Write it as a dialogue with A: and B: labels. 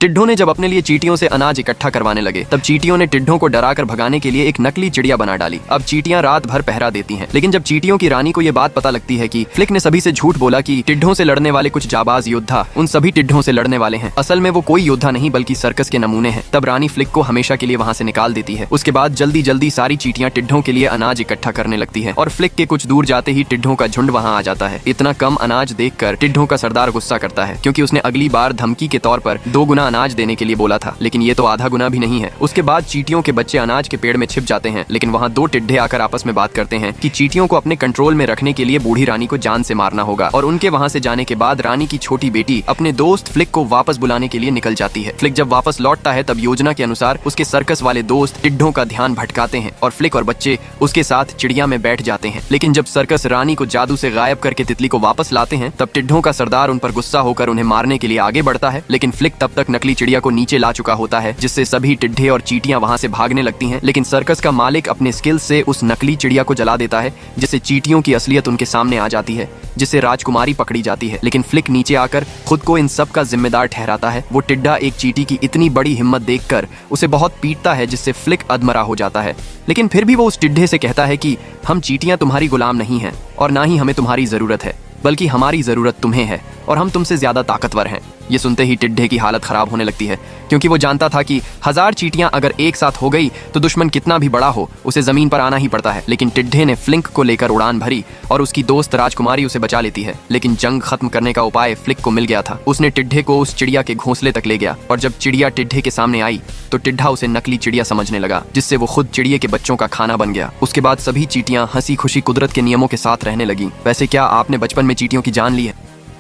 A: टिड्ढों ने जब अपने लिए चींटियों से अनाज इकट्ठा करवाने लगे, तब चींटियों ने टिड्ढों को डराकर भगाने के लिए एक नकली चिड़िया बना डाली। अब चींटियां रात भर पहरा देती हैं, लेकिन जब चींटियों की रानी को ये बात पता लगती है कि फ्लिक ने सभी से झूठ बोला कि टिड्ढों से लड़ने वाले कुछ जाबाज योद्धा उन सभी टिड्ढों से लड़ने वाले हैं, असल में वो कोई योद्धा नहीं बल्कि सर्कस के नमूने हैं, तब रानी फ्लिक को हमेशा के लिए वहाँ से निकाल देती है। उसके बाद जल्दी जल्दी सारी चींटियां टिड्ढों के लिए अनाज इकट्ठा करने लगती है और फ्लिक के कुछ दूर जाते ही टिड्ढों का झुंड वहाँ आ जाता है। इतना कम अनाज देखकर टिड्ढों का सरदार गुस्सा करता है, क्योंकि उसने अगली बार धमकी के तौर पर 2 गुना अनाज देने के लिए बोला था, लेकिन ये तो आधा गुना भी नहीं है। उसके बाद चींटियों के बच्चे अनाज के पेड़ में छिप जाते हैं, लेकिन वहाँ 2 टिड्ढे आकर आपस में बात करते हैं कि चींटियों को अपने कंट्रोल में रखने के लिए बूढ़ी रानी को जान से मारना होगा। और उनके वहाँ से जाने के बाद रानी की छोटी बेटी अपने दोस्त फ्लिक को वापस बुलाने के लिए निकल जाती है। फ्लिक जब वापस लौटता है तब योजना के अनुसार उसके सर्कस वाले दोस्त टिड्ढों का ध्यान भटकाते हैं और फ्लिक और बच्चे उसके साथ चिड़िया में बैठ जाते हैं। लेकिन जब सर्कस रानी को जादू से गायब करके तितली को वापस लाते हैं, तब टिड्ढों का सरदार उन पर गुस्सा होकर उन्हें मारने के लिए आगे बढ़ता है, लेकिन फ्लिक तब तक नकली चिड़िया को नीचे ला चुका होता है, जिससे सभी टिड्ढे और चींटियां वहां से भागने लगती हैं। लेकिन सर्कस का मालिक अपने स्किल से उस नकली चिड़िया को जला देता है, जिससे चींटियों की असलियत उनके सामने आ जाती है, जिससे राजकुमारी पकड़ी जाती है। लेकिन फ्लिक नीचे आकर खुद को इन सब का जिम्मेदार ठहराता है। वो टिड्ढा एक चींटी की इतनी बड़ी हिम्मत देखकर उसे बहुत पीटता है, जिससे फ्लिक अधमरा हो जाता है। लेकिन फिर भी वो उस टिड्ढे से कहता है कि हम चींटियां तुम्हारी गुलाम नहीं हैं और ना ही हमें तुम्हारी जरूरत है, बल्कि हमारी जरूरत तुम्हें है और हम तुमसे ज्यादा ताकतवर हैं। ये सुनते ही टिड्ढे की हालत खराब होने लगती है, क्योंकि वो जानता था कि 1000 चींटियां अगर एक साथ हो गई तो दुश्मन कितना भी बड़ा हो उसे जमीन पर आना ही पड़ता है। लेकिन टिड्ढे ने फ्लिक को लेकर उड़ान भरी और उसकी दोस्त राजकुमारी उसे बचा लेती है। लेकिन जंग खत्म करने का उपाय फ्लिक को मिल गया था। उसने टिड्ढे को उस चिड़िया के घोंसले तक ले गया और जब चिड़िया टिड्ढे के सामने आई तो टिड्ढा उसे नकली चिड़िया समझने लगा, जिससे वो खुद चिड़िया के बच्चों का खाना बन गया। उसके बाद सभी चींटियां हंसी खुशी कुदरत के नियमों के साथ रहने लगी। वैसे क्या आपने बचपन में चींटियों की जान ली है?